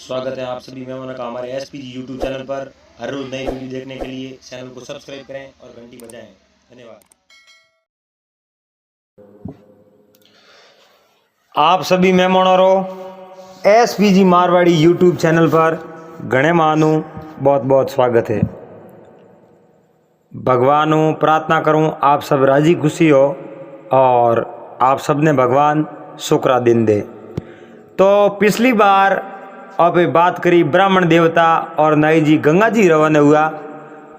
स्वागत है आप सभी मेहमानों का हमारे एसपीजी यूट्यूब चैनल पर। हर रोज नई वीडियो देखने के लिए चैनल को सब्सक्राइब करें और घंटी बजाएं। धन्यवाद। आप सभी मेहमानों एसपीजी मारवाड़ी यूट्यूब चैनल पर घणे मानू बहुत बहुत स्वागत है। भगवान प्रार्थना करूं आप सब राजी खुशी हो और आप सब ने भगवान शुक्रा दिन दे। तो पिछली बार अब बात करी ब्राह्मण देवता और नाई जी गंगा जी रवाना हुआ।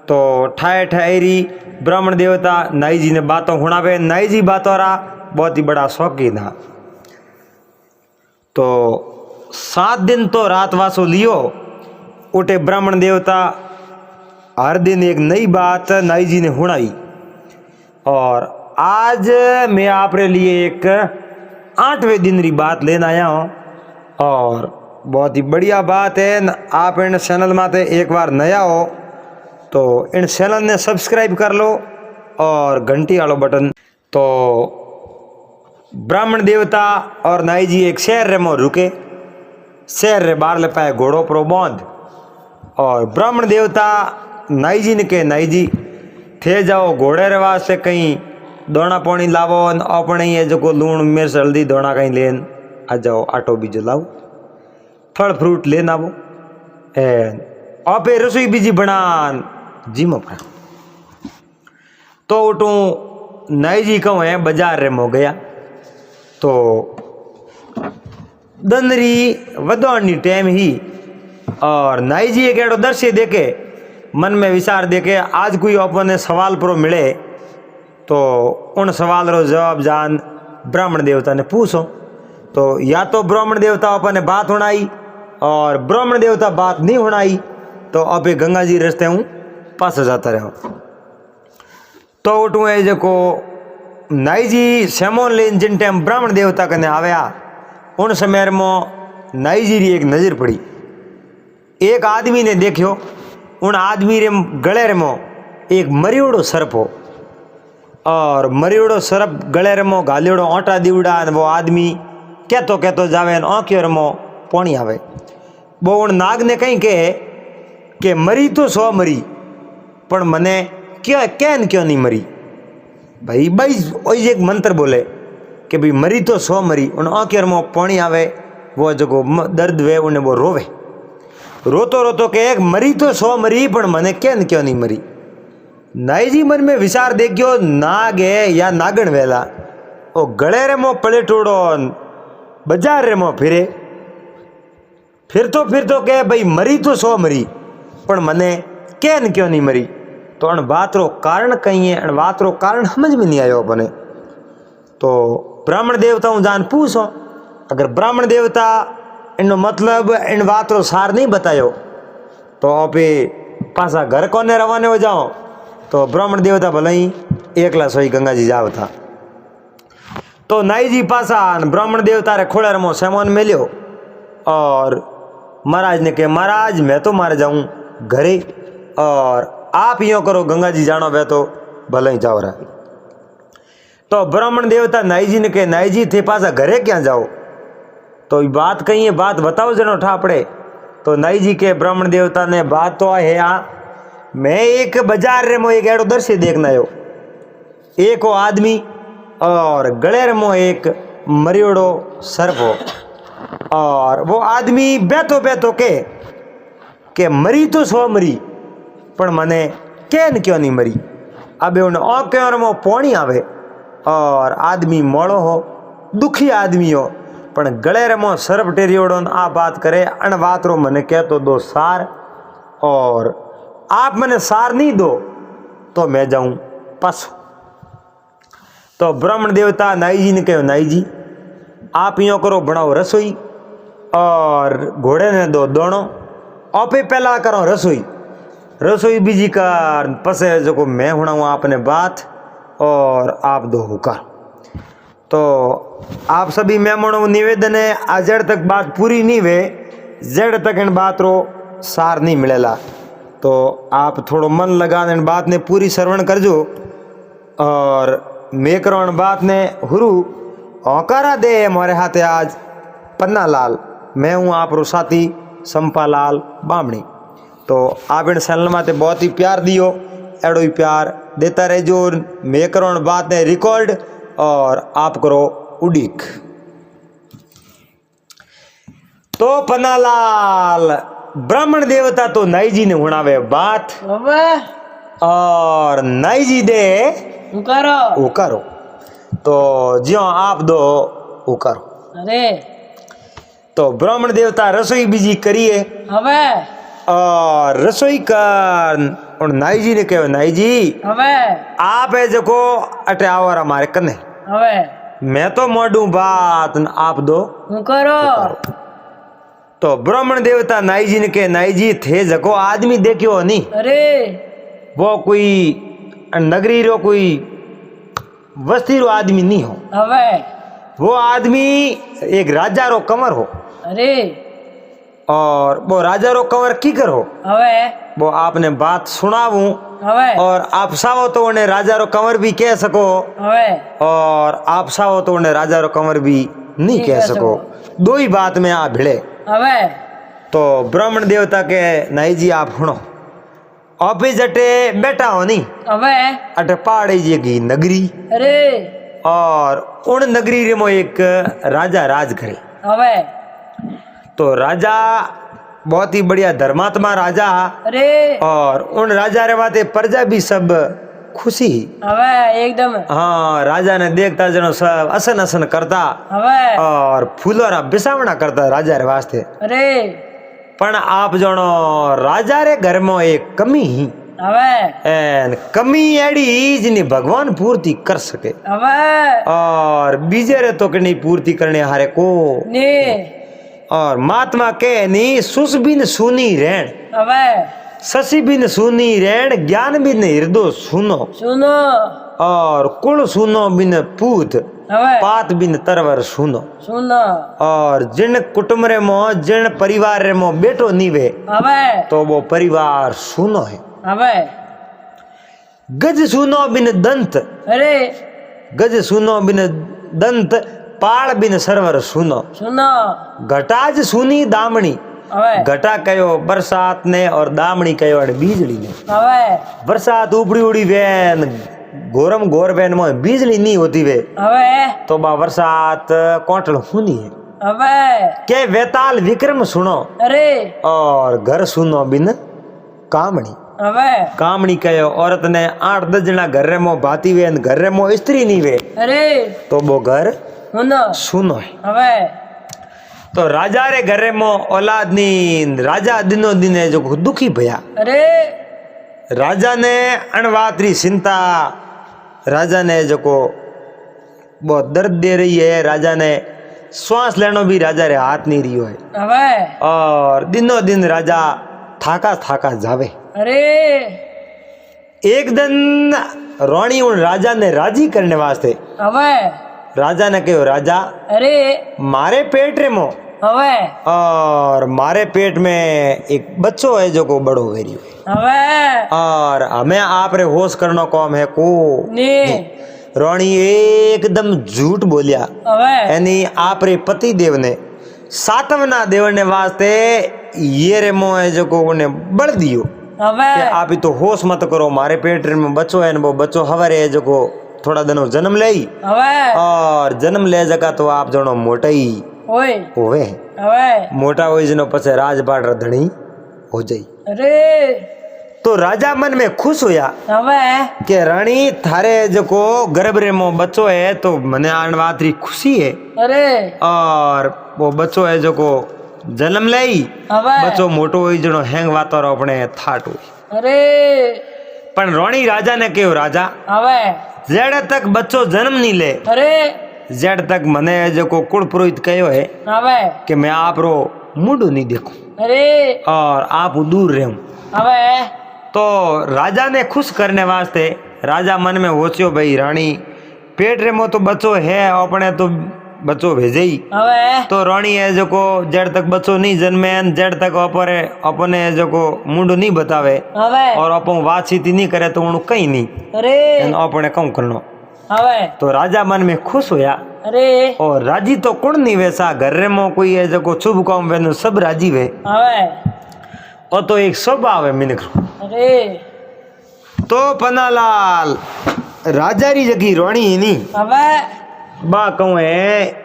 तो ठाए ठायरी ब्राह्मण देवता नाई जी ने बातों सुनावे। नाई जी बातों रा बहुत ही बड़ा शौकीन था। तो 7 दिन तो रात वासो लियो। उठे ब्राह्मण देवता हर दिन एक नई बात नाई जी ने सुनाई। और आज मैं आपके लिए एक 8वें दिन की बात लेना आया हूँ और बहुत ही बढ़िया बात है। आप इन चैनल में एक बार नया हो तो इन चैनल ने सब्सक्राइब कर लो और घंटी वालों बटन। तो ब्राह्मण देवता और नाई जी एक शहर रे में रुके। शहर रे बाहर ले पाए घोड़ो पर बांध। और ब्राह्मण देवता नाई जी ने कहे नाई जी थे जाओ घोड़े रे वास्ते कहीं दोना पानी लावो अपने ये जो लूण मिर्च हल्दी दोना कहीं लेन आ जाओ। आटो बीजो लाओ फल फ्रूट लेना आवो आपे रसोई बीजी बनान जी मपा। तो उठू नाई जी कहूँ है बाजार रे मो गया। तो दंदरी वदौनी टाइम ही और नाई जी एक एडो दृश्य देखे मन में विचार देखे आज कोई अपने सवाल पर मिले तो उन सवाल रो जवाब जान ब्राह्मण देवता ने पूछो। तो या तो ब्राह्मण देवता अपने बात सुनाई और ब्राह्मण देवता बात नहीं सुनाई तो अब गंगा जी रस्ते हूँ पास जाता रहो। तो उठू है जो नाई जी सेमोन लेन जिन टाइम ब्राह्मण देवता कने आया उन समय में नाई जी री एक नज़र पड़ी। एक आदमी ने देखो उन आदमी रे गले रे मो एक मरियोड़ो सर्प हो और मरियोड़ो सर्प गले रे मो घालियोड़ो ओटा दीवड़ा। वो आदमी कहतो जावे आँखियों रे मो पानी आवे। वो उन नाग ने कहीं कहे कि मरी तो 100 मरी पर मने क्या कैन क्यों नहीं मरी भाई। वही एक मंत्र बोले कि भाई मरी तो 100 मरी। उन आँखियों में पानी आवे। वो जो दर्द वे उन्हें वो रोवे रोतो रोतो के एक मरी तो 100 मरी पर मने कैन क्यों नहीं मरी। नाई जी मन में विचार देखियो नाग है या नागण वेला वो गले रे मो पले टोड़ो बाजार रे मो फिर तो कहे भाई मरी तो 100 मरी पर मने कैन क्यों नहीं मरी। तो अन बात रो कारण कहीं है अन बात रो कारण समझ में नहीं आयो अपने। तो ब्राह्मण देवता हूँ जान पूछो। अगर ब्राह्मण देवता इनो मतलब इन बात रो सार नहीं बतायो तो आप पासा घर कोने रवाने हो जाओ। तो ब्राह्मण देवता भले ही एकला सोई गंगा जी जाव था। तो नाई जी पासा ब्राह्मण देवता रे खोड़े रमो सेमोन मिलियो और महाराज ने कहे महाराज मैं तो मारे जाऊं घरे और आप यो करो गंगा जी जानो वे तो भले ही जाओ रहा। तो ब्राह्मण देवता नाई जी ने कहे नाई जी थे पासा घरे क्या जाओ। तो बात कही है बात बताओ जनो ठा पड़े। तो नाई जी के ब्राह्मण देवता ने बात तो है यहाँ मैं एक बाजार रे मो एक एडो दृश्य देखना आयो। एक वो आदमी और गले रे मो एक मरियोड़ो सर्प हो और वो आदमी बैठो के मरी तो 100 मरी पर मने कैन क्यों नहीं मरी। अब उन आँखों में पानी आवे और आदमी मोड़ो हो दुखी आदमी हो पर गले रे मो सर्प टेरियोड़ो आ बात करे अन बात रो मने कह तो दो सार और आप मने सार नहीं दो तो मैं जाऊं पास। तो ब्राह्मण देवता नाई जी ने कहो नाई जी आप यो करो बनाओ रसोई और घोड़े ने दो दोनों आपे पहला करो रसोई बीजी कर पसे जो मैं हुणाऊँ आपने बात और आप दो हुकार। तो आप सभी मेहमानों को निवेदन है आज जड़ तक बात पूरी नहीं वे जड़ तक इन बात रो सार नहीं मिलेला। तो आप थोड़ो मन लगा इन बात ने पूरी श्रवण करजो और मैं करो बात ने हुरु औकारा दे हमारे हाथे आज पन्ना लाल। मैं हूँ आप रो साथी संपालाल बामणी। तो आप इन चैनल माते बहुत ही प्यार दियो, एडो ही प्यार देता रहो। मैं करो बात ने रिकॉर्ड और आप करो उड़ीक। तो पन्नालाल ब्राह्मण देवता तो नाई जी ने हुणावे बात और नाई जी दे उकारो। तो ज्यो आप दो उकारो। अरे तो ब्राह्मण देवता रसोई बीजी करिए और रसोई कर और नाई जी ने कहो नाई जी आप है जो अटे आवर हमारे कने मैं तो मोडू बात आप दो करो। तो ब्राह्मण देवता नाई जी ने कहे नाई जी थे जको आदमी देखियो नहीं। अरे वो कोई नगरी रो कोई बस्ती रो आदमी नहीं हो। वो आदमी एक राजा रो कंवर हो। अरे और वो राजा रो कंवर की करो वो आपने बात सुनाऊं और आप चाहो तो उन्हें राजा रो कंवर भी कह सको और आप चाहो तो उन्हें राजा रो कंवर भी नहीं कह सको। दो ही बात में आप भिड़े। तो ब्राह्मण देवता के नाई जी आप सुनो ऑफिस अटे बैठा हो नहीं अटे पहाड़ी जी की नगरी। अरे और उन नगरी रे मो एक राजा राज करे। तो राजा बहुत ही बढ़िया धर्मात्मा राजा। अरे और उन राजा रे बाते प्रजा भी सब खुशी एकदम। हाँ राजा ने देखता जनो सब असन असन करता और फूलों रा बिसावना करता राजा रे वास्ते। अरे पण आप जनो राजा रे घर में एक कमी ही एन कमी एड़ी जिनी भगवान पूर्ति कर सके और बीजे रे तो कनी पूर्ति करने हारे को और महात्मा के नी सुस बिन सुनी रहन शशि बिन सुनी रहन ज्ञान बिन हृदय सुनो और कुल सुनो बिन पूत पात बिन तरवर सुनो और जिन कुटुंब रे मो जिन परिवार रे मो बेटो नीवे तो वो परिवार सुनो है। गज सुनो बिन दंत। अरे गज सुनो बिन दंत पाल बिन सरवर सुनो घटाज सुनी दामणी। घटा कयो बरसात ने और दामणी कयो बीजली ने। बरसात उपड़ी उड़ी वैन गोरम गोर वैन में बिजली नहीं होती वे तो बा बरसात कोटल सुनी है के वेताल विक्रम सुनो। अरे और घर सुनो बिन कामणी। कामणी कयो औरत ने 8-10 जना घर में भाती वे घर में स्त्री नहीं वे तो वो घर सुनो है। तो राजा रे घरे मो औलाद नी राजा दिनो दिन जो दुखी भया। अरे राजा ने अणवातरी चिंता राजा ने जो को बहुत दर्द दे रही है। राजा ने श्वास लेनो भी राजा रे हाथ नहीं रियो है और दिनो दिन राजा थाका थाका जावे। अरे एक दिन रानी उन राजा ने राजी करने वास्ते राजा ने कहो राजा अरे मारे पेट रे मो और मारे पेट में एक बच्चो है जो को बड़ो वेरी और हमें आप रे होश करना कौम है को रानी एकदम झूठ बोलिया यानी आप रे पति देव ने सातवना देवने वास्ते ये रे मो है जो को उन्हें बढ़ दियो कि आप ही तो होश मत करो मारे पेट में बच्चो है वो बच्चो हवारे है जो को थोड़ा दिनों जन्म ले और जन्म ले जगा तो आप जनो मोटा ही होवे मोटा हो जनो पछे राजपाट धणी हो जाई। अरे तो राजा मन में खुश होया कि रानी थारे जो को गर्भ रे मो बच्चो है तो मने आणवातरी खुशी है। अरे और वो बच्चो है जो को जन्म लई बच्चो मोटो हो जनो हैंग वातो अपने थाट हुई। अरे पण रानी राजा ने कहो राजा जेड़ तक बच्चो जन्म नहीं ले जेड़ तक मने जो को कुल पुरोहित कहो है कि मैं आप रो मुंडू नहीं देखूं। अरे और आप दूर रहूं। तो राजा ने खुश करने वास्ते राजा मन में होचियो भाई रानी पेट रे मो तो बच्चो है अपने तो बच्चो भेजे तो रानी है जो को जड़ तक बच्चो नहीं जन्मे जड़ तक अपने जो को मुंडू नहीं बतावे और अपन बातचीत नहीं करे तो उन कहीं नहीं। अरे अपने कौन करनो हवे तो राजा मन में खुश होया अरे और राजी तो कुण नहीं वैसा घर में कोई है जो शुभ काम वेनु सब राजी वे हवे और तो एक स्वभाव है मिनक अरे तो पन्नालाल राजा री जगी रोणी ही नहीं हवे बा कहूँ है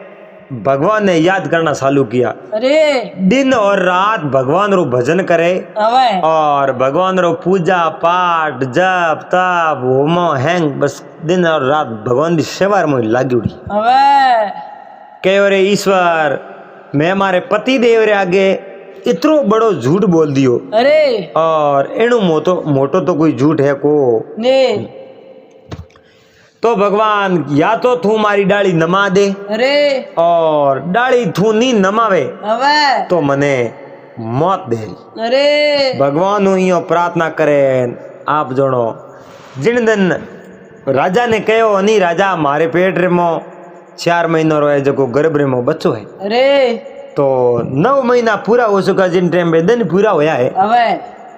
भगवान ने याद करना चालू किया अरे दिन और रात भगवान रो भजन करे हवे और भगवान रो पूजा पाठ जप तप होम हैंग बस दिन और रात भगवान की सेवा में लागी उड़ी हवे कहो रे ईश्वर मैं हमारे पति देव रे आगे इतनो बड़ो झूठ बोल दियो अरे और एणु मोटो तो कोई झूठ है को ने तो भगवान या तो तू मारी डाली नमा दे अरे और डाली तू नी नमावे हवे तो मने मौत दे अरे भगवान यूं प्रार्थना करे आप जणो जिन दिन राजा ने कहो अनी राजा मारे पेट रे मो 4 महीना रोए जो गर्भ रे मो बच्चो है अरे तो 9 महीना पूरा हो चुका जिन टाइम पे दिन पूरा होया है हवे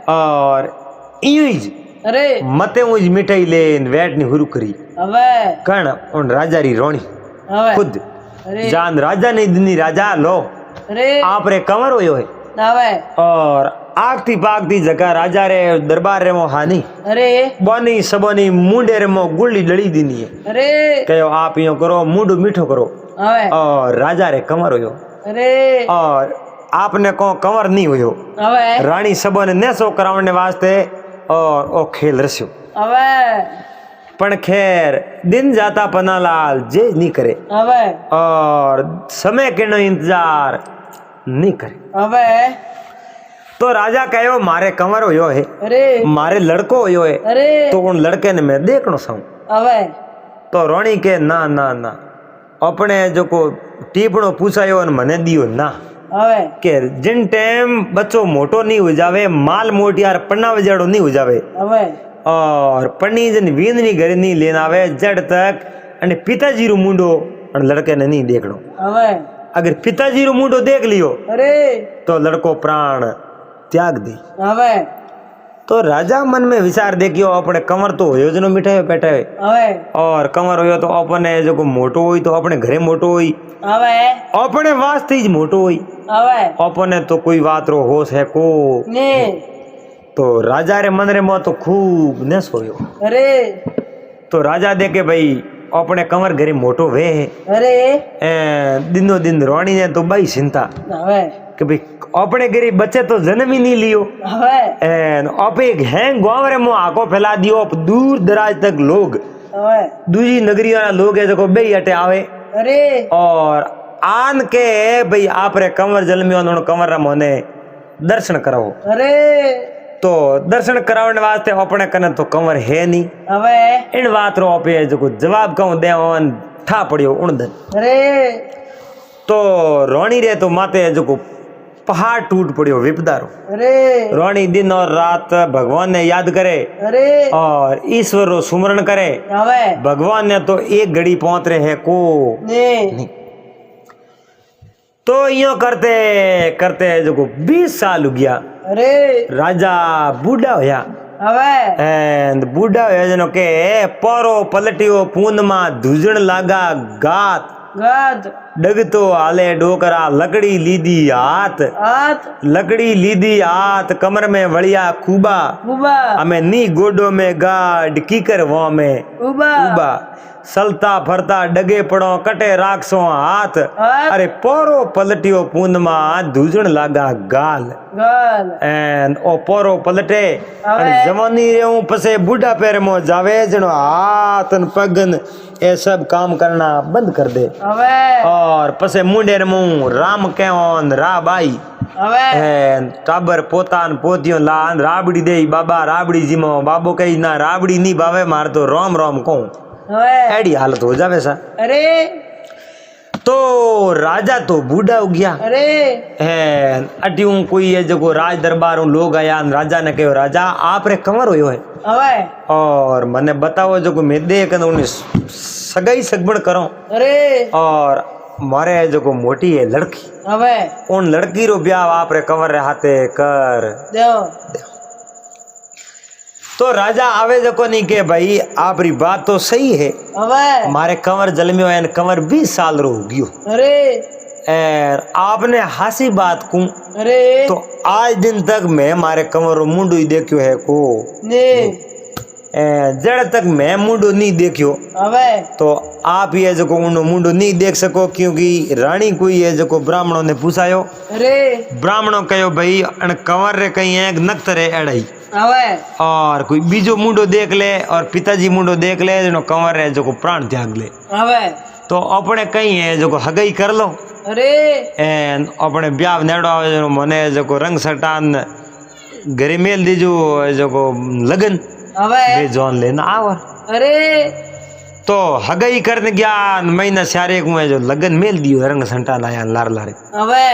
और यूं अरे मते मुझ मिठाई ले वेट नहीं हुरु करी हवे कण उन राजा री रोणी हवे खुद अरे जान राजा ने दिनी राजा लो अरे आप रे कंवर होयो है हवे और आगती पागती जगह राजा रे दरबार रे मो हानी अरे बोनी सबोनी मुंडे रे मो गुल्ली लड़ी दीनी है अरे कहो आप यो करो मुंडू मीठो करो हवे और राजा रे कंवर होयो अरे और आपने को कंवर नहीं होयो हवे रानी सबोने नेसो करावने वास्ते और ओ खेल रस्यो हवे पण खैर दिन जाता पन्नालाल जे नहीं करे हवे और समय के नो इंतजार नहीं करे हवे तो राजा कहो मारे कंवर होयो है अरे मारे लड़को होयो है अरे तो उन लड़के ने मैं देखनो साऊं हवे तो रोणी के ना ना ना अपने जो को टीपणो पूछायो और मने दियो ना हवे के जिन टाइम बच्चो मोटो नहीं हो जावे माल मोटियार पन्ना वजाड़ो नहीं हो जावे हवे और पन्नी जन वींद नहीं घर नहीं लेना आवे जड़ तक अने पिताजी रू मुंडो और लड़के ने नहीं देखनो हवे अगर पिताजी रू मुंडो देख लियो अरे तो लड़को प्राण त्याग दी हवे तो राजा मन में विचार देखियो अपने कंवर तो होयो जनो मिठाई पेटे हवे और कंवर होयो तो अपने जो को मोटो होई तो अपने घरे मोटो होई हवे अपने वास्ते ही मोटो होई हवे अपने तो कोई बात रो होश है को ने तो राजा रे मन रे मो तो खूब नस होयो अरे तो राजा देखे भाई अपने कंवर घरे मोटो वे है अरे दिनो दिन रोणी ने तो बई चिंता हवे कि भाई अपने घरे बच्चे तो जन्म ही नहीं लियो हवे आप एक हैंग गाँव रे मो आको फैला दियो दूर दराज तक लोग हवे दूजी नगरी वाला लोग है जो बे अटे आवे अरे और आन के भाई आप रे कंवर जन्मियो न कंवर रा मोने दर्शन कराओ अरे तो दर्शन करावने वास्ते अपने कने तो कंवर है नहीं हवे इन बात रो पे जो जवाब कहूं दे ओन ठा पड़ियो उन दिन अरे तो रोणी रे तो माते जो पहाड़ टूट पड़ियो विपदारो अरे रोणी दिन और रात भगवान ने याद करे अरे और ईश्वर रो सुमरण करे हवे भगवान ने तो एक घड़ी पहुंच रहे है को ने नहीं तो यो करते करते जो 20 साल हो गया अरे राजा बूढ़ा होया हवे एंड बूढ़ा होया जनो के पोरो पलटियो पूंद मा धूजण लागा गात गाद डगतो आले डोकरा लकड़ी लीदी हाथ हाथ लकड़ी लीदी हाथ कमर में वड़िया खूबा उबा हमें नी गोडो में गाड कीकर वो में उबा उबा सलता फरता डगे पड़ो कटे राखसो हाथ हाथ। अरे पोरो पलटियो पूंद मा धूजण लागा गाल गाल एंड ओ पोरो पलटे હવે जवानी रेऊ पसे बूढ़ा पैर मो जावे जनो हाथ न पगन ये सब काम करना बंद कर दे हवे और पसे मुंडे रे मुंह राम केवन राबाई हवे एंड टाबर पोतान पोतियो लान राबड़ी दे बाबा राबड़ी जीमो बाबो कही ना राबड़ी नी बावे मार तो रोम रोम कहूं हवे एडी हालत हो जावे सा अरे तो राजा तो बूढ़ा हो गया अरे अट्यूं कोई है जो राज दरबार लोग आया राजा ने कहो राजा आप रे कंवर होयो है हवे और मने बताओ जो मैं देख उन्हें सगाई सगबण करो अरे और मारे जो मोटी है लड़की हवे उन लड़की रो ब्याह आप रे कंवर रे हाथे कर देव तो राजा आवे जको नहीं के भाई आपरी बात तो सही है। હવે मारे कंवर जलम्यो है कंवर 20 साल रो हो गयो। અરે और आपने हासी बात कू અરે तो आज दिन तक मैं मारे कंवर रो मुंडू ही देखियो है को ને जड़ तक मैं मुंडू नहीं देखियो હવે तो आप ये जो उन्नो मुंडू नहीं देख सको क्योंकि रानी कोई है जो ब्राह्मणों ने पूछायो અરે ब्राह्मणों कहो भाई अन कंवर रे कहीं एक नक्तरे एड़ाई હવે और कोई बीजो मुंडो देख ले और पिताजी मुंडो देख ले जो कंवर है जो प्राण त्याग ले હવે तो अपने कहीं है जो हगई कर लो અરે एन अपने ब्याह नेड़ो आवे जो मने जो रंग सटान घरे मेल दीजो जो लगन હવે बे जोन लेना आवर અરે तो हगई करने गया महीना सारे को जो लगन मेल दियो रंग सटान आया लार लारे હવે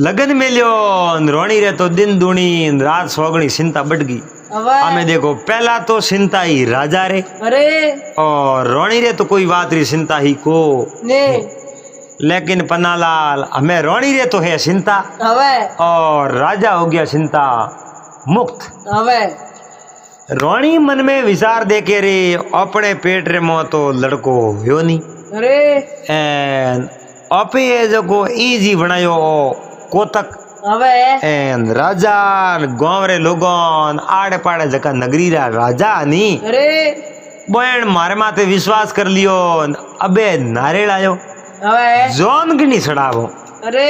लगन मेल्यो रोणी रे तो दिन दूनी रात सोगनी चिंता बढ़ गई। હવે हमें देखो पहला तो चिंता ही राजा रे અરે और रोणी रे तो कोई बात री चिंता ही को ને लेकिन पन्नालाल हमें रोणी रे तो है चिंता હવે और राजा हो गया चिंता मुक्त। હવે रोणी मन में विचार देखे रे अपने पेट रे मो तो लड़को हो नहीं અરે एन अपे जो को इजी बनायो कोतक હવે एन राजा गांव रे लोगों आड़े पाड़े जका नगरी रा राजा नी અરે बोन मारे माथे विश्वास कर लियो अबे नारेल आयो હવે जोन की नहीं सड़ावो અરે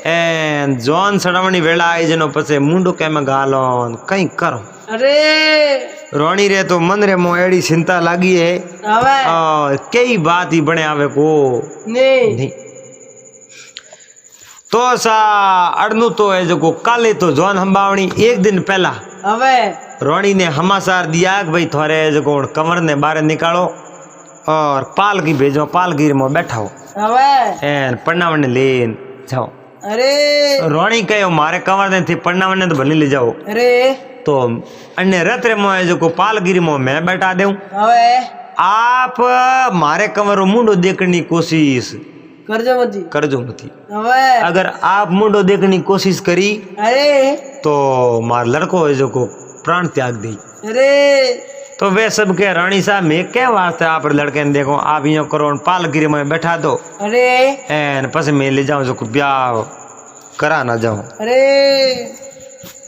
एन जोन सड़ावनी वेला आई जनो पछे मुंडो के में गालो कई करो અરે रोणी रे तो मन रे मो एड़ी चिंता लागी है હવે और कई बात ही बने आवे को ને नहीं तो सा अड़नू तो है जो काले तो जोन हंबावनी एक दिन पहला હવે रोणी ने हमासार दिया कि भाई थोड़े जो कंवर ने बाहर निकालो और पालकी भेजो पालकी में बैठाओ હવે एन पन्नावन ने लेन जाओ। અરે रोणी कहो मारे कंवर ने थी पन्नावन ने तो भले ले जाओ અરે तो अन्य रथ रे मोह जो पालगिरी में मैं बैठा दूं હવે आप मारे कंवर मुंडो देखने की कोशिश કરજો મતી करजो मती। હવે अगर आप मुंडो देखने की कोशिश करी અરે तो मार लड़को है जो को प्राण त्याग दी। અરે तो वे सब के रानी साहब मैं क्या वास्ते आप लड़के ने देखो आप यो करो पालगिरी में बैठा दो અરે एन पस मैं ले जाऊं जो को ब्याह करा ना जाऊं। અરે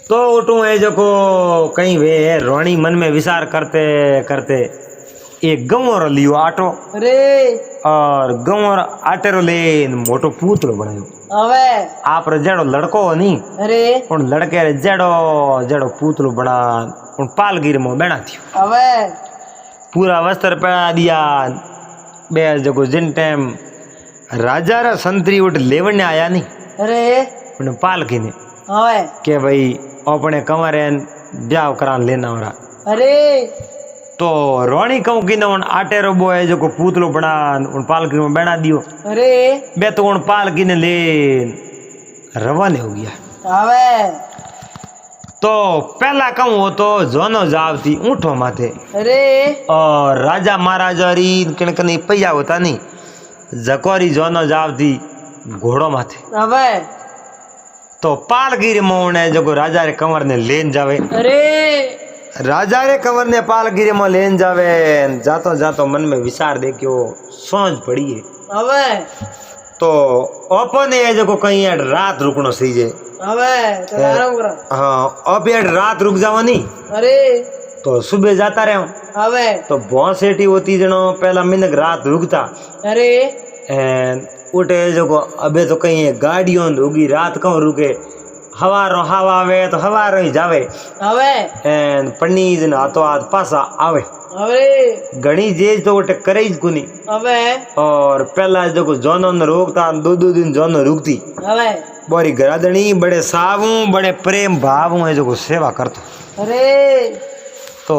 तो उठू है जो को कहीं वे रानी मन में विचार करते करते एक गंवर लियो आटो અરે और गंवर आटे रो ले मोटो पूतलो बनायो। હવે आप रे जेड़ो लड़को हो नी અરે उन लड़के रे जेड़ो जेड़ो पूतलो बना उन पालगिरी में बना थियो હવે पूरा वस्त्र पहना दिया बे जो जिन टाइम राजा रा संतरी उठ लेवने आया नी અરે उन पालकी ने હવે के भाई अपने कंवर ब्याह करान लेना हो रहा। અરે तो रोणी कहूँ कि उन आटे रो बो है जो को पूतलो बना उन पालकी में बना दियो અરે बे तो उन पालकी ने ले रवाने हो गया। હવે तो पहला कहूँ तो जोनो जावती ऊँटो माथे અરે और राजा महाराजा री कणकनी पैया होता नहीं जकोरी जोनो जावती घोड़ो माथे। હવે तो पालगिरी में ने जो राजा रे कंवर ने लेन जावे અરે राजा रे कंवर ने पालगिरी में लेन जावे जातो जातो मन में विचार देखियो सोच पड़ी है। હવે तो ओपन है जो कहीं रात रुकनो सही है। હવે તો આરામ કરો हाँ अब यार रात रुक जाओ नहीं અરે तो सुबह जाता रहे હવે तो बहुत सेठी होती जनो पहला मिनक रात रुकता અરે एंड उठे जो अबे तो कहीं गाड़ियों होगी रात कहूँ रुके हवारो हवा आवे तो हवारो ही जावे હવે एंड पनीज न हाथों हाथ पासा आवे હવે घनी जेज तो उठे करे ही कुनी। હવે और पहला जो जोनो न रोकता दो दिन जोनो रुकती હવે बोरी गरादनी बड़े सावू बड़े प्रेम भाव है जो सेवा करतो। અરે तो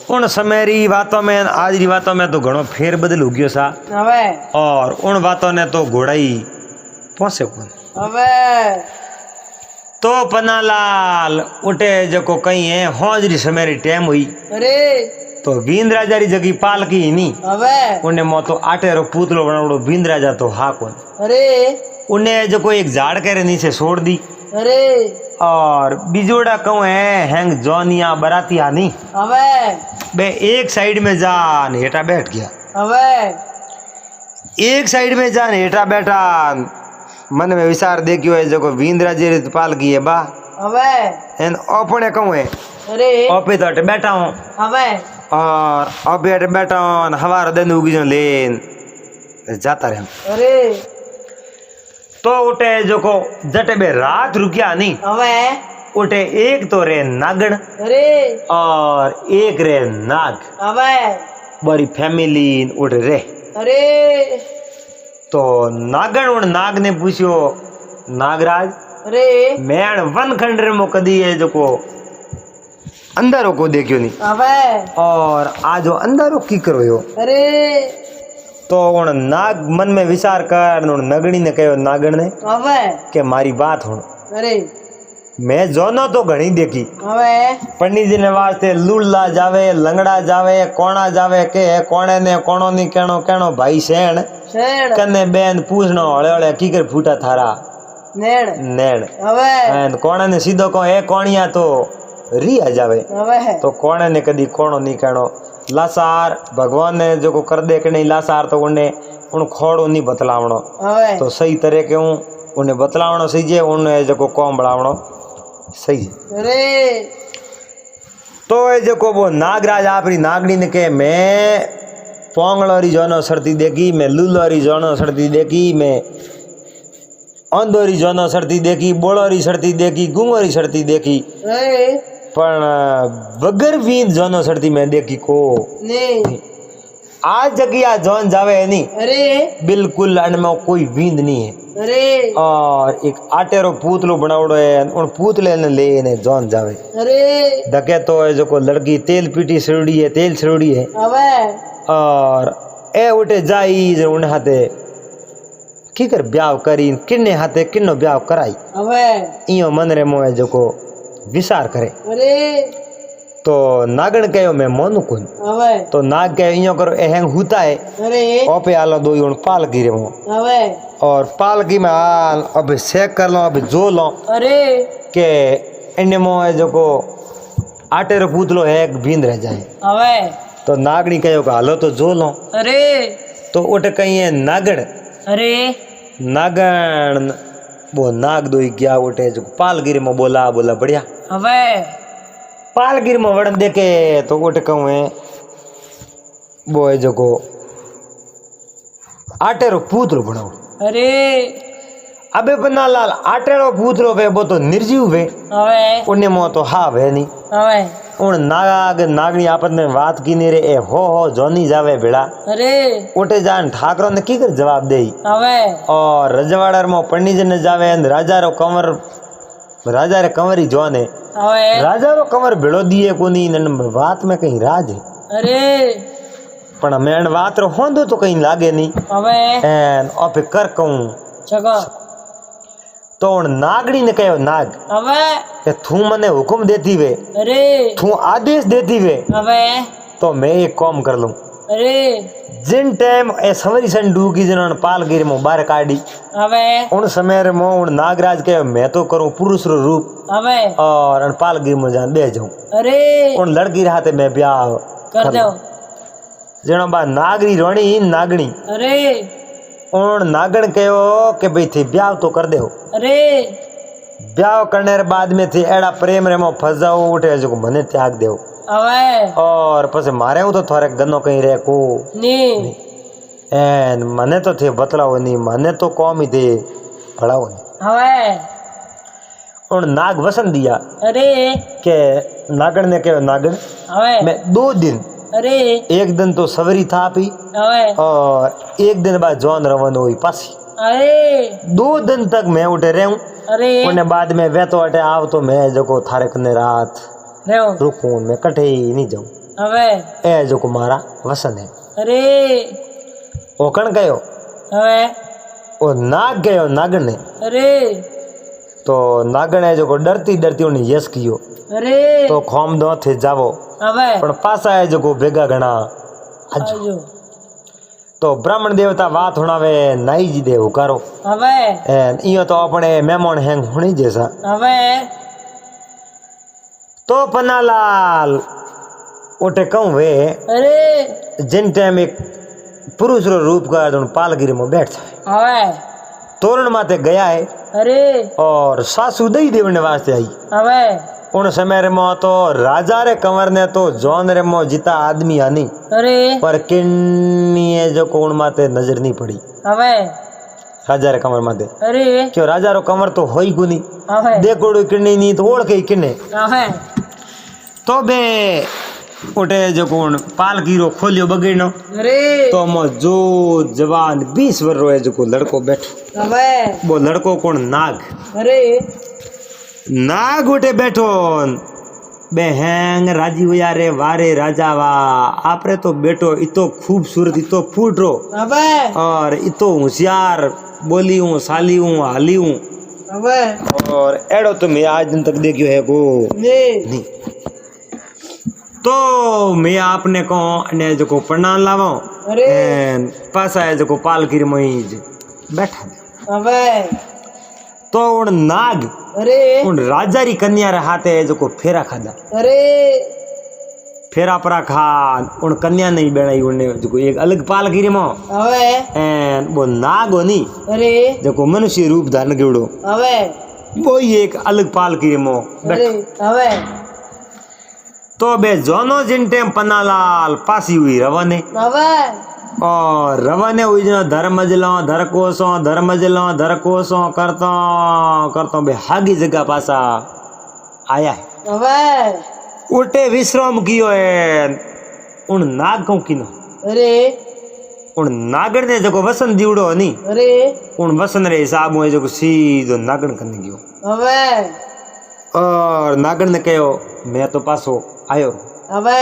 उन समय री बातों में आज री बातों में तो घणो फेर बदल हो गयो सा હવે और उन बातों ने तो घोड़ाई पहुंचे कौन। હવે तो पन्नालाल उठे जो कहीं है हौजरी समय री टाइम हुई અરે तो बींद राजा री जगी पालकी ही नहीं હવે उन्हें मो तो आटे रो पूतलो बनावड़ो बींद राजा तो हा कौन। અરે उन्हें जो कोई एक झाड़ के नीचे छोड़ दी अरे और बिजोड़ा कहूँ है हैंग जोनिया बरातिया नहीं हवे बे एक साइड में जान हेठा बैठ गया हवे एक साइड में जान हेठा बैठा मन में विचार देखियो है जो वींद्रा जी पाल की है बा हवे एन अपने कहूँ है अरे ओपे तो अटे बैठा हूँ हवे और अबे अटे बैठा हूँ हवार दिन उगी जो लेन जाता रहे अरे तो उठे जो को जटे बे रात रुकिया नहीं हवे उठे एक तो रे नागण अरे और एक रे नाग हवे बड़ी फैमिली उठ रे अरे तो नागण उन नाग ने पूछो नागराज अरे मैं वन खंडर में कदी है जो को अंदर को देखियो नहीं हवे और आज वो अंदर की करो यो अरे तो उन नाग मन में विचार कर उन नगणी ने कहो नागण ने हवे के मारी बात हो अरे मैं जोनो तो घणी देखी हवे पंडित जी ने वास्ते लूला जावे लंगड़ा जावे कोणा जावे के कोणे ने कोणो नहीं कहनो कहनो भाई सेण शेण कने बेन पूछनो हळे हळे की कर फूटा थारा नेण नेण हवे एन कोणे ने सीधो को ए कोणिया तो री आ जावे हवे तो कोणे ने कदी कोणो नहीं कहनो लासार भगवान ने जो को कर दे के नहीं लासार तो उन्हें उन खोड़ो नहीं बतलावणो हवे तो सही तरह के हूँ उन्हें बतलावणो सही जे उन्हें जो को कौम बढ़ावणो सही अरे तो ये जो को वो नागराज आपरी नागनी ने के मैं पोंगलोरी जोनो सरती देखी मैं लूलोरी जोनो सरती देखी मैं अंधोरी जोनो सरती देखी बोलोरी सरती देखी गुंगोरी सरती देखी अरे पण वगर वींद जोनो सरती मैं देखी को नहीं आज जगिया जोन जावे है नहीं अरे बिल्कुल अनमो कोई वींद नहीं है अरे और एक आटेरो पूतलो बनावड़ो है उन पूतले ने ले ने जोन जावे अरे धके तो है जो को लड़की तेल पीटी सरुड़ी है तेल सरुड़ी है हवे और ए उठे जाई जो उन हाथे की कर ब्याह करी किन्ने हाथे किन्नो ब्याह कराई हवे इयो मन रे मोए जो को विचार करे अरे तो नागण कहो मैं मोनू कोन हवे तो नाग कहे इयो करो ए हैंग हुता है अरे ओपे आलो दो उन पालकी रे मो हवे और पालकी में हाल अब चेक कर लो अब जो लो अरे के इन्ने मोए जो को आटे रो पूतलो है एक बींद रह जाए हवे तो नागणी कहो कि हालो तो जो लो अरे तो उठ कहीं है नागण अरे नागण वो नाग दो गया उठे जो पालगिरी में बोला बोला बढ़िया हवे पालगिरी में वड़न देखे तो उठ कहूँ है वो है जो को आटे रो पूतलो बनाओ अरे अबे बन्ना लाल आटे रो पूतलो वे वो तो निर्जीव वे हवे उन्हें मो तो हा वे नहीं हवे उन नाग नागनी आपस में बात की नहीं रे ए हो जोनी जावे भेड़ा अरे उठे जान ठाकरों ने की कर जवाब दे हवे और रजवाड़ा में पंडित जी ने जावे राजा रो कंवर राजा रे कंवरी जोने हवे राजा रो कंवर भेड़ो दिए कोनी नन बात में कहीं राज है अरे पण मैं बात रो होंदो तो कहीं लागे नहीं हवे एन ओपे कर कहूं जगह तो उन नागड़ी ने कहो नाग हवे के तू मने हुक्म देती वे अरे तू आदेश देती वे हवे तो मैं एक काम कर लूं अरे जिन टाइम ए सवरी सन डूगी जिन्होंने पालगिरी में बाहर काटी हवे उन समय में उन नागराज के मैं तो करूं पुरुष रो रूप हवे और उन पालगिरी में जान दे जाऊं अरे उन लड़की रहते मैं ब्याह कर दो जनो बा नागरी रोणी नागणी अरे उन नागण कहो कि भाई थे ब्याह तो कर दे अरे ब्याह करने के बाद में थे एड़ा प्रेम रे में फंस जाओ उठे जो मने त्याग देव हवे और पसे मारे हूं तो थोड़े गन्नो कहीं रहे को नहीं एन मने तो थे बतलाओ नहीं मने तो कौम ही थे पढ़ाओ नहीं हवे उन नाग वसन दिया अरे के नागण ने कहो नागण हवे मैं 2 दिन अरे एक दिन तो सवरी था पी हवे और एक दिन बाद जौन रवन हुई पासी अरे 2 दिन तक मैं उठे रहूं अरे उन्हें बाद में वे तो अटे आव तो मैं जो को थारे कने रात रहो रुकूं मैं कटे ही नहीं जाऊं हवे ए जो को मारा वसन है अरे ओ कण कहो हवे ओ नाग गयो नागण ने अरे तो नागण है जो को डरती डरती उन्हें यस कियो अरे तो खोम दो थे जावो हवे पण पासा है जो को भेगा घणा आजो आजो तो ब्राह्मण देवता बात हुणावे नाई जी दे हुकारो હવે एन इयो तो अपने मेहमान हैंग हुणी जैसा હવે तो पन्नालाल ओटे कहूं वे અરે जिन टाइम एक पुरुष रो रूप का जोन पालगिरी में बैठ था હવે तोरण माते गया है અરે और सासू दई देवने वास्ते आई હવે उन समय रे मो तो राजा रे कंवर ने तो जौन रे मो जीता आदमी आनी અરે पर किन्नी जो कोण माते नजर नहीं पड़ी હવે राजा रे कंवर माते અરે क्यों राजा रो कंवर तो होई गुनी હવે देखोड़ो किन्नी नहीं तो ओढ़ के किन्ने હવે तो बे उठे जो कोण पालकी रो खोलियो बगीनो અરે तो मो जो जवान 20 वर्ष रो है जो को लड़को बैठो હવે वो लड़को कोण नाग અરે नाग उठे बैठो बेहंग राजी हुआ रे वारे राजा वा आपरे तो बेटो इतो खूबसूरत इतो फूट रो હવે और इतो होशियार बोली हूँ साली हूँ हाली हूँ હવે और एड़ो तो मैं आज दिन तक देखियो है को ને नहीं तो मैं आपने को ने जो को प्रणाम लावो અરે एन पासा है जो को पालकी में बैठा હવે तो उन नाग અરે उन राजा री कन्या रे हाथे जो को फेरा खादा અરે फेरा परा खान उन कन्या नहीं बेड़ाई उन्ने जो को एक अलग पालगिरी में હવે एन वो नाग होनी અરે जो को मनुष्य रूप धारण केवड़ो હવે वो ही एक अलग पालगिरी में અરે હવે तो बे जोनो जिन टेम पन्नालाल पासी हुई रवाने હવે और रवाने हुई जो धरकोसो करता करता बे हागी जगह पासा आया है હવે उल्टे विश्राम कियो है उन नाग को किनो અરે उन नागण ने जो वसन दीवड़ो नी અરે उन वसन रे हिसाब में जो सीधो नागण करने गयो હવે और नागण ने कहो मैं तो पासो आयो હવે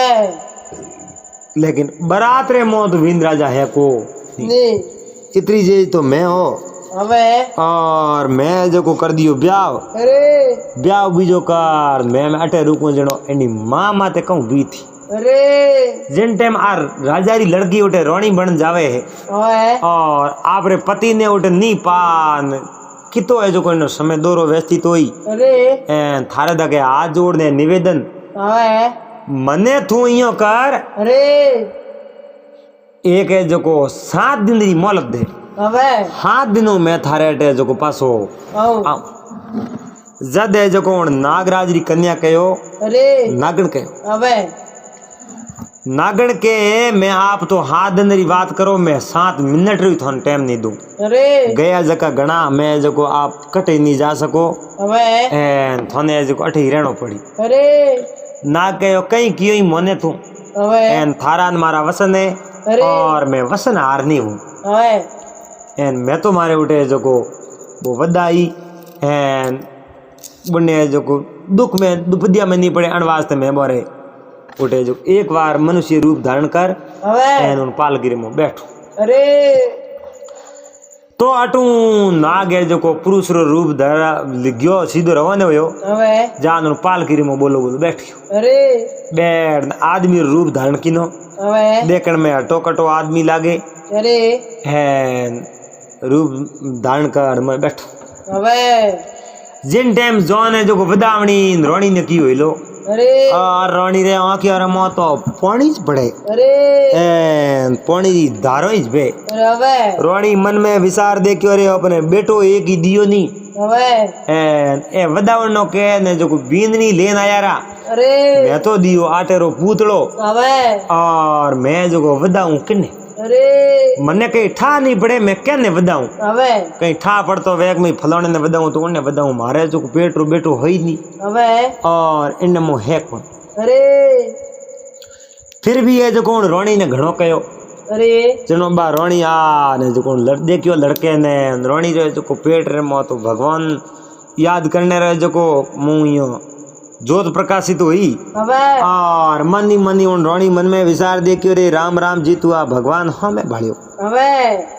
लेकिन बरात रे मौत विंद राजा है को ને इतनी जे तो मैं हो હવે और मैं जो को कर दियो ब्याह અરે ब्याह बीजो कर मैं अटे रुको जणो एनी मां माते कहूं बी थी અરે जिन टाइम आ राजा री लड़की उठे रोणी बन जावे है હવે और आपरे पति ने उठे नी पान कितो है जो कोई समय दोरो व्यस्तित होई અરે एन थारे दगे हाथ जोड़ने निवेदन હવે मने तू इयो कर અરે एक है जो को 7 दिन री मोहलत दे હવે 7 दिनों में थारे अटे जो को पासो આવ आऊं जद है जो को नागराज री कन्या कहो અરે नागण कहो હવે नागण के मैं आप तो 7 दिन री बात करो मैं 7 मिनट री थान टाइम नहीं दूं અરે गया जका घना मैं जो को आप कटे नहीं जा सको હવે एन थाने जो को अठे ही रहनो पड़ी અરે नाग कहो कहीं कियो ही मोने तू હવે एन थारान मारा वसन है अरे और मैं वसन हारनी हूँ હવે एन मैं तो मारे उठे जो को वो वदाई एन बुने जो को दुख में दुपदिया में नहीं पड़े अनवास्ते में बोरे उठे जो एक बार मनुष्य रूप धारण कर હવે एन उन पालगिरी में बैठो અરે तो अटू नाग है जो को पुरुष रो रूप धारा गयो सीधो रवाने हुयो હવે जान उन पालगिरी में बोलो बोलो बैठियो અરે बैठ आदमी रो रूप धारण किनो હવે देखण में हटो कटो आदमी लागे અરે एन रूप धारण कर मैं बैठो હવે जिन टाइम जॉन है जो को वदावणी रोणी ने की हुई लो અરે और रोणी रे आंखी और मो तो पानी ज पड़े અરે एन पानी दी धारो ही बे અરે હવે रोणी मन में विचार देखियो रे अपने बेटो एक ही दियो नी હવે एन ए वदावण नो के ने जो को बींदनी लेन आया रा અરે मैं तो दियो आटेरो पूतड़ो હવે और मैं जो को वदाऊं किने અરે मने कहीं ठा नहीं पड़े मैं कहने वदाऊं હવે कहीं ठा पड़तो वेग में फलाने ने वदाऊं तो उन्हें वदाऊं मारे जो पेट रो बेटो है ही नहीं હવે और इन मो है कौन અરે फिर भी ये जो कौन रोणी ने घणो कयो અરે जनो बा रोणी आ ने जो कौन देखियो लड़के ने रोणी रे जो को पेट रे मो तो भगवान याद करने रे जो को मुंह यो ज्योत प्रकाशित हुई હવે और मनी मनी उन रोणी मन में विचार देखियो रे राम राम जी तू आ भगवान हमें भाड़ियो હવે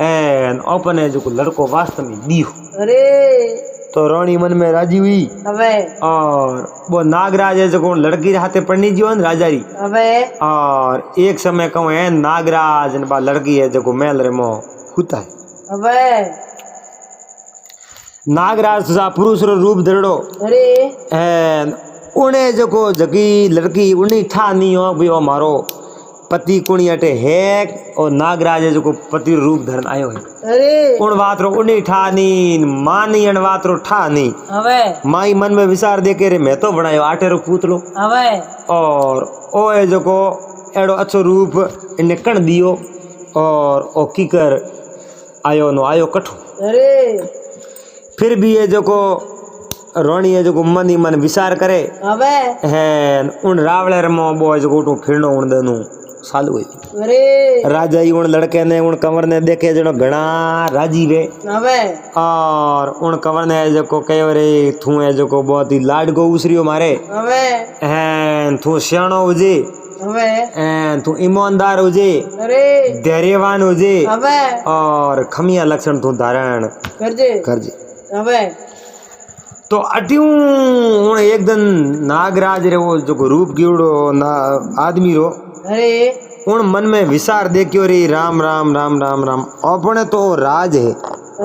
एन ओपने जो को लड़को वास्तव में दियो અરે तो रोणी मन में राजी हुई હવે और वो नागराज है जो लड़की हाथे पढ़नी जीवन राजा री હવે और एक समय कहूँ है नागराज ने बा लड़की है जो मेल रे मो होता है હવે नागराज सा पुरुष रो रूप धरड़ो અરે एन उन्हें जो जगी लड़की उन्हीं ठा नहीं हो भी वो मारो पति कुणी अटे है और नागराज जो पति रूप धरन आयो है અરે उन बात रो उन्हीं ठा नहीं मानी अन बात रो ठा नहीं હવે माई मन में विचार दे के रे मैं तो बनायो आटे रो पूतलो હવે और ओ है जो को एड़ो अच्छो रूप इन्हें कण दियो और ओ कीकर आयो नो आयो कठो અરે फिर भी ये जो को रोणी है जो को मन ही मन विचार करे હવે है उन रावले रमो बो जो को फिरनो उन देनु सालू हुई અરે राजा ही उन लड़के ने उन कंवर ने देखे जनो घना राजी वे હવે और उन कंवर ने जो को कहो रे तू है जो को बहुत ही लाड को उसरियो मारे હવે हैं तू सियाणो हुजे હવે हैं तू ईमानदार हुजे અરે धैर्यवान हुजे હવે और खमिया लक्षण तू धारण કરજે करजे હવે तो अट्यूं उन एक दिन नागराज रे वो जो को रूप गिवड़ो ना आदमी रो અરે उन मन में विचार देखियो रे राम राम राम राम राम अपने तो राज है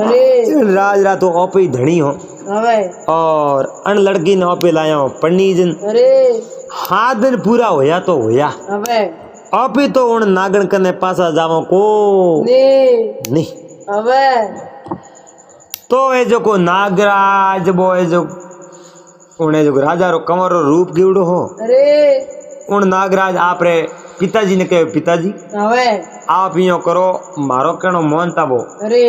અરે इन राज रा तो ओपे ही धनी हो હવે और अन लड़की ने ओपे लाया पन्नीजन અરે हाथ दिन पूरा होया तो होया હવે ओपे तो उन नागण कने पासा जावो को ને नहीं હવે तो ये जो को नागराज वो है जो उन्हें जो राजा रो कंवर रो रूप गिवड़ो हो અરે उन नागराज आप रे पिताजी ने कहे पिताजी હવે आप यो करो मारो कहनो मोहनता वो અરે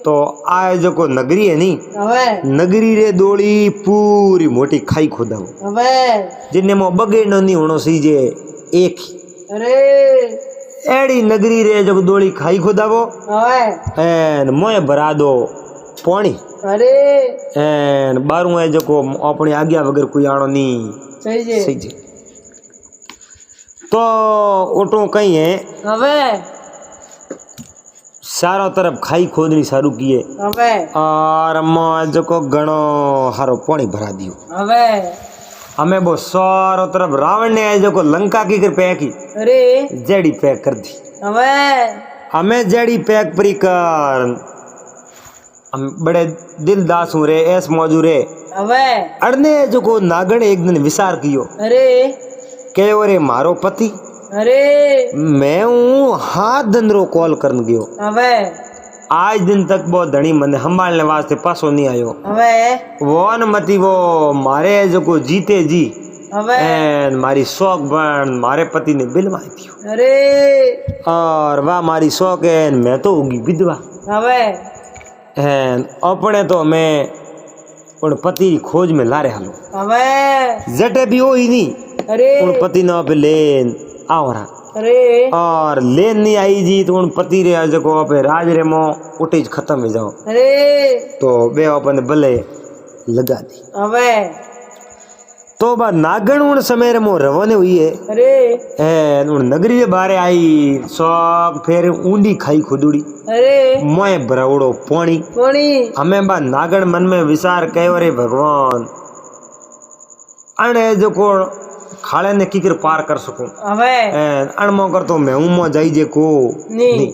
तो आ जो को नगरी है नी હવે नगरी रे दोड़ी पूरी मोटी खाई खोदाओ હવે जिन्ने मो बगे नो नहीं होनो सीजे एक ही અરે एड़ी नगरी रे जो दोड़ी खाई खोदावो હવે एन मोए भरा दो पानी અરે एन बारू है जो को अपनी आज्ञा वगर कोई आनो नहीं થઈ છે सही जे तो ओटो कहीं है હવે चारों तरफ खाई खोदनी सारू किए હવે और मैं जो को घणो हारो पानी भरा दियो હવે हमें वो चारों तरफ रावण ने जो को लंका की कर पैक की અરે जेड़ी पैक कर दी હવે हमें जेड़ी पैक परी कर हम बड़े दिल दास हूँ रे ऐस मौजू रे હવે अड़ने जो को नागण एक दिन विचार कियो અરે के रे मारो पति અરે मैं हूँ हाथ दंदरो कॉल करन गयो હવે आज दिन तक वो धनी मन संभालने वास्ते पासो नहीं आयो હવે वो न मती वो मारे जो को जीते जी હવે एन मारी शौक बन मारे पति ने बिलवाई दियो અરે और वाह मारी शौक एन मैं तो होगी विधवा હવે एन अपने तो मैं उन पति की खोज में ला रहा लो હવે जटे भी हो ही नहीं અરે उन पति ने पे लेन आओ रहा અરે और लेन नहीं आई जी तो उन पति रे जो को पे राज रे मो उठीज खत्म हो जाओ અરે तो बे अपन भले लगा दी હવે तो बा नागण उन समय रे मो रवाने हुई है અરે एन उन नगरी रे बारे आई शौक फिर ऊंडी खाई खुदुड़ी અરે मोए भरावड़ो पानी કોણી हमें बा नागण मन में विचार कयो रे भगवान अणे जो को खाले ने किकर पार कर सकूं હવે एन अणमो कर तो मैं मो जाई जे को नहीं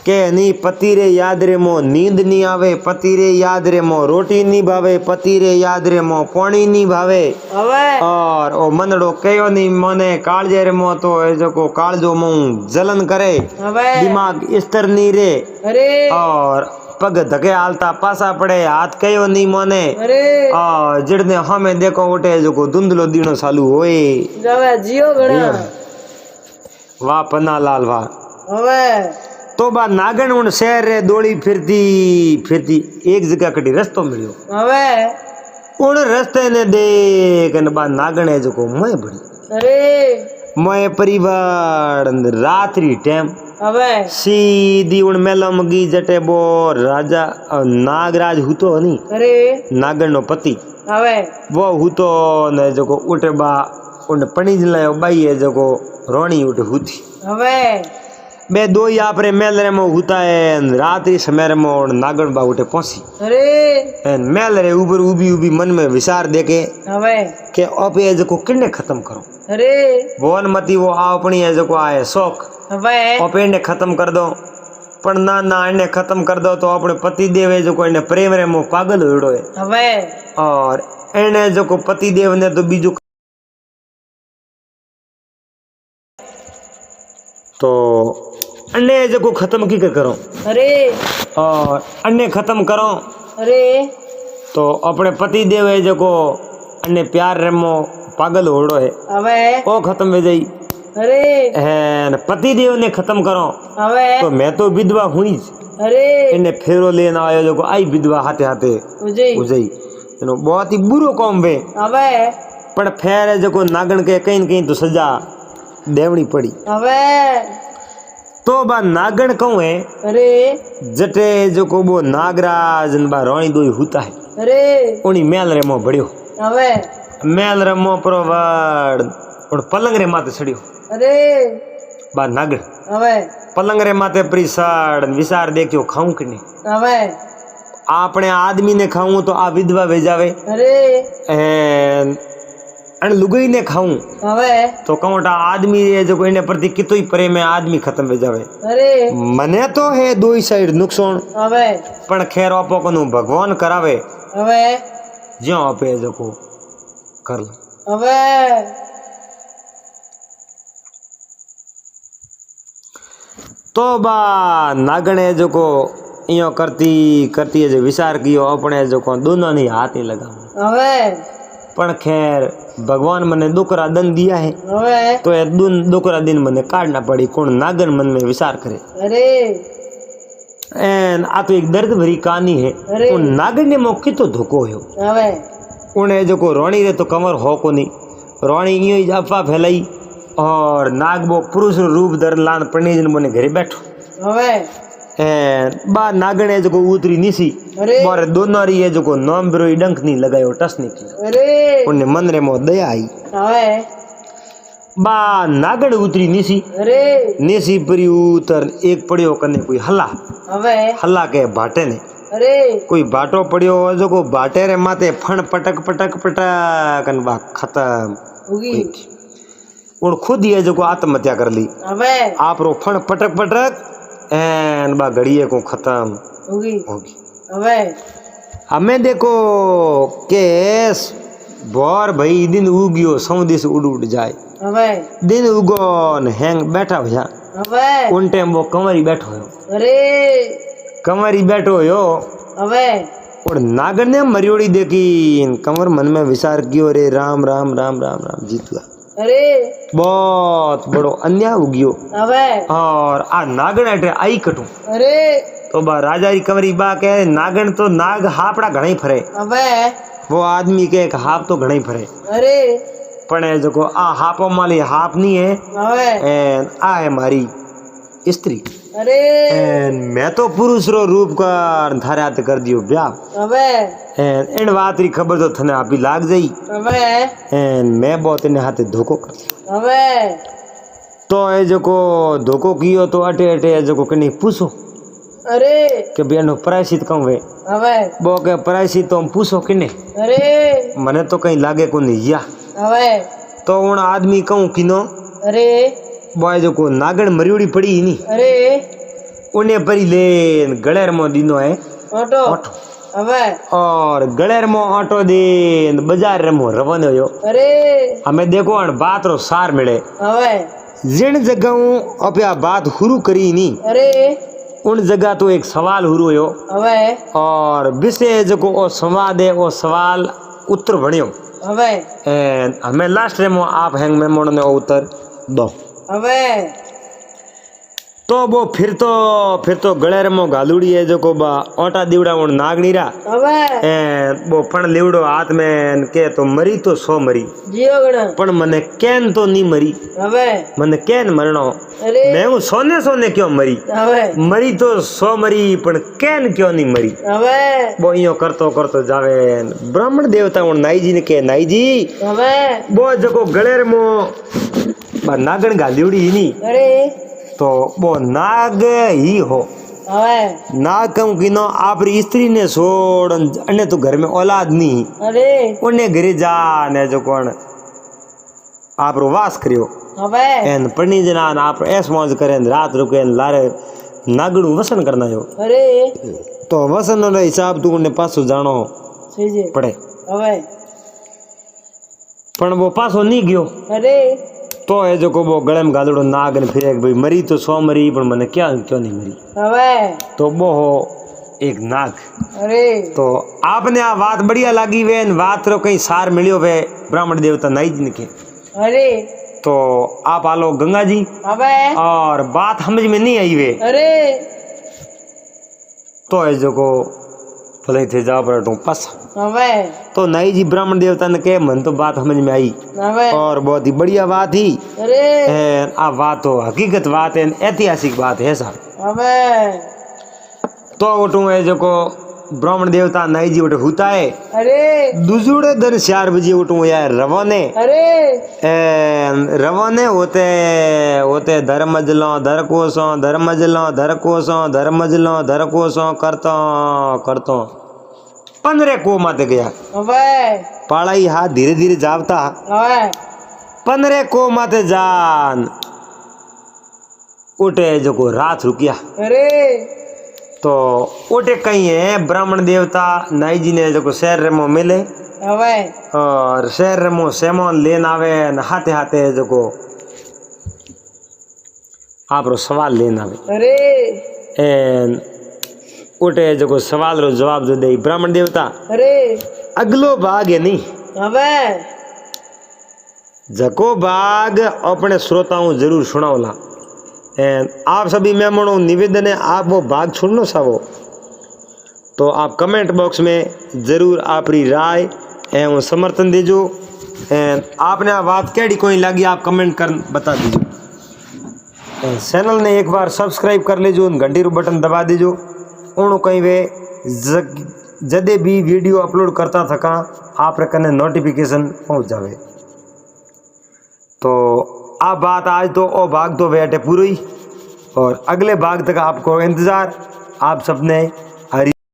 के नहीं पति रे याद रे मो नींद नहीं आवे पति रे याद रे मो रोटी नहीं भावे पति रे याद रे मो पानी नहीं भावे હવે और ओ मनड़ो कयो नहीं मने कालजे रे मो तो ए जो को कालजो मुंह जलन करे હવે दिमाग स्तर नहीं रे અરે और पग धके आलता पासा पड़े हाथ कयो नहीं मोने અરે और जिड़ने हमें देखो उठे जो को धुंधलो दीनो चालू होए હવે જીઓ ઘણા वाह पन्ना लाल वाह હવે तो बा नागण उन शहर रे दौड़ी फिरती फिरती एक जगह कटी रस्तो मिलियो હવે उन रस्ते ने देख न बा नागण है जो को मैं बड़ी અરે मैं परिवार रात्रि टाइम હવે सीधी उन मेला मगी जटे बो राजा नागराज हुतो नहीं અરે नागण नो पति હવે वो हुतो ने जो को उठे बा उन पणीज लायो बाई है जो को रोणी उठे हुती હવે बे दो ही आप रे मेल रे मो होता है रात्रि समय रे मो नागण बा उठे पहुंची अरे एन मेल रे ऊपर उबी उबी मन में विचार देके हवे के अब ये जो किन्ने खत्म करो अरे वोन मती वो अपनी है जो आए शौक हवे अब इन्हें खत्म कर दो पर ना ना इन्हें खत्म कर दो तो अपने पति देव है जो इन्हें प्रेम रे मो पागल होड़ो है हवे और इन्हें जो पति देव ने तो बीजू तो अन्य जो खत्म की करो अरे और अन्य खत्म करो अरे तो अपने पति देव है जो अन्य प्यार रे मो पागल होड़ो है हवे वो खत्म हो जाई अरे है पति देव ने खत्म करो हवे तो मैं तो विधवा हुई अरे इन्हें फेरो लेना आयो जो आई विधवा हाथे हाथे उजई उजई इनो बहुत ही बुरो काम वे हवे पर फेर है जो नागण के कहीं न कहीं तो सजा देवनी पड़ी हवे तो बा नागण कहूँ है अरे जटे जो को वो नागराज न बा रोणी दोई होता है अरे उनी मेल रे मो बड़ियो हवे मेल रे मो परवाड़ उन पलंग रे माते चढ़ियो अरे बा नागण हवे पलंग रे माते परिसाड़ विचार देखियो खाऊं कि नहीं हवे आपने आदमी ने खाऊं तो आ विधवा भेजावे अरे अन लुगई ने खाऊं हवे तो कहूँटा आदमी है जो इन्हें प्रति कितो ही प्रेम है आदमी खत्म हो जावे अरे मने तो है दो ही साइड नुकसान हवे पण खैर आपो को भगवान करावे हवे ज्यो आपे जो को कर लो हवे तो बा नागणे जो को इयो करती करती है जो विचार कियो अपने जो को दोनों ने हाथ नहीं लगा हवे पण खैर भगवान मने दुकरा दिन दिया है हवे तो ये दुकरा दिन मने काटना पड़ी कौन नागन मन में विचार करे अरे एन आ तो एक दर्द भरी कहानी है अरे। उन नागन ने मौके तो धोको हो हवे उन्हें जो को रोणी रे तो कमर हो को नहीं रोणी इयो ही अफवाह फैलाई और नाग वो पुरुष रूप धर लान पणीजन मने घरे बैठो हवे एन बा नागन है जो को उतरी निसी अरे और दोनों री है जो को नाम बिरो डंक नहीं लगायो टस नहीं किया अरे उन्हें मन रे मो दया आई हवे बा नागन उतरी निसी अरे नेसी परी उतर एक पड़ियो कने कोई हल्ला हवे हल्ला के भाटे ने अरे कोई बाटो पड़ियो जो को बाटे रे माथे फण पटक पटक पटक कन बा खत्म होगी उन खुद ही है जो को आत्महत्या कर ली हवे आप रो फण पटक पटक एन बा घड़िए को खत्म होगी होगी हवे हमें देखो केस बोर भाई दिन उगियो सौ दिस उड़ उड़ जाए हवे दिन उगो न हैंग बैठा भैया हवे उन टाइम वो कंवरी बैठो हो अरे कंवरी बैठो हो हवे और नागर ने मरियोड़ी देखी कंवर मन में विचार कियो रे राम राम राम राम राम जीतुआ अरे बहुत बड़ो अन्याय उगियो हवे और आ नागण अटे आई कटू अरे तो बा राजा री कंवरी बा के नागण तो नाग हापड़ा घणा ही फरे हवे वो आदमी के एक हाप तो घणा ही फरे अरे पण है जो को आ हापो माली हाप नहीं है हवे एन आ है मारी स्त्री अरे एन मैं तो पुरुष रो रूप का थारे हाथ कर दियो ब्याह हवे एन इन बात री खबर तो थने आपी लाग जाई हवे एन मैं बहुत इन हाथे धोखो कर हवे तो ए जो को धोखो कियो तो अटे अटे जो को कनी पूछो अरे के बेनो प्रायश्चित कहूं वे हवे बो के प्रायश्चित तो हम पूछो किने अरे मने तो कहीं लागे को नहीं या हवे तो उन आदमी कहूं किनो अरे बॉय जो को नागण मरियोड़ी पड़ी ही नहीं अरे उन्हें परी ले गलेर मो दीनो है ऑटो ऑटो हवे और गलेर मो ऑटो दे बाजार रे मो रवाना होयो अरे हमें देखो अन बात रो सार मिले हवे जिन जगह अपया बात हुरू करी नी अरे उन जगह तो एक सवाल हुरू होयो हवे और विषय जो को ओ संवाद है ओ सवाल उत्तर बनियो हवे एंड हमें लास्ट रे मो आप हैंग में मोड़ ने उत्तर दो हवे तो वो फिर तो गले रे मो गालूड़ी है जो को बा ओटा दीवड़ा उन नागनी रा हवे एंड वो पण लीवड़ो हाथ में के तो मरी तो 100 मरी जियो गण पण मने केन तो नहीं मरी हवे मने केन मरणो अरे मैं हूँ सोने सोने क्यों मरी हवे मरी तो 100 मरी पण केन क्यों नहीं मरी हवे वो इयो करतो करतो जावे ब्राह्मण देवता उन नाई जी ने के नाई जी हवे वो जको गले रे मो बा नागण गालीवड़ी ही नहीं अरे तो वो नाग ही हो। હવે नाग कहूँ कि नो आपरी स्त्री ने छोड़ अन्य तो घर में औलाद नहीं અરે उन्हें घरे जा ने जो कौन आप वास करियो હવે एन पढ़नी जना आप ऐस मौज करें रात रुके लारे नागड़ू वसन करना हो। અરે तो वसन नो हिसाब तू उन्हें पासो जानो સીજે पड़े હવે पण वो पासो नहीं गयो અરે तो है जो को वो गले में गादड़ो नाग ने फिर भाई मरी तो 100 मरी पर मैंने क्या क्यों नहीं मरी। હવે तो वो हो एक नाग। અરે तो आपने आ बात बढ़िया लगी वे बात रो कहीं सार मिलियो वे ब्राह्मण देवता नाई जी के। અરે तो आप आलो गंगा जी હવે और बात समझ में नहीं आई वे અરે तो है जो को भले थे जा पर पास। હવે तो नाई जी ब्राह्मण देवता ने कहे मन तो बात समझ में आई હવે और बहुत ही बढ़िया बात ही અરે आ बात तो हकीकत बात है ऐतिहासिक बात है साहब। હવે तो उठू है जो को ब्राह्मण देवता नाई जी उठे हुता है અરે दूसरे दिन 4 बजे उठू यार रवाने અરે रवाने होते होते धर्मजलो धरकोसो धर्मजलो धरकोसो धर्मजलो धरकोसो करतो करतो 15 को माते गया હવે पाड़ाई हाथ धीरे धीरे जावता હવે 15 को माते जान उठे जो को रात रुकिया। અરે तो उठे कहीं है ब्राह्मण देवता नाई जी ने जो को शहर रेमो मिले હવે और शहर रेमो सेमोन लेन आवे न हाथे हाथे जो को आप रो सवाल लेन आवे અરે एन उठे जो को सवाल रो जवाब जो दे ब्राह्मण देवता અરે अगलो भाग है नहीं હવે जको भाग अपने श्रोताओं जरूर सुनाओला। एंड आप सभी मेहमानों निवेदन है आप वो भाग सुनना चाहो तो आप कमेंट बॉक्स में ज़रूर आपकी राय एवं समर्थन दीजो। एंड आपने आ बात कैडी कोई लगी आप कमेंट कर बता दीजिए। चैनल ने एक बार सब्सक्राइब कर लीजिए घंटी रू बटन दबा दीजिए उन कहीं वे जदे भी वीडियो अपलोड करता थका आप कने नोटिफिकेशन पहुंच जावे। तो आप बात आज तो ओ भाग तो बैठे पूरी और अगले भाग तक आपको इंतज़ार। आप सबने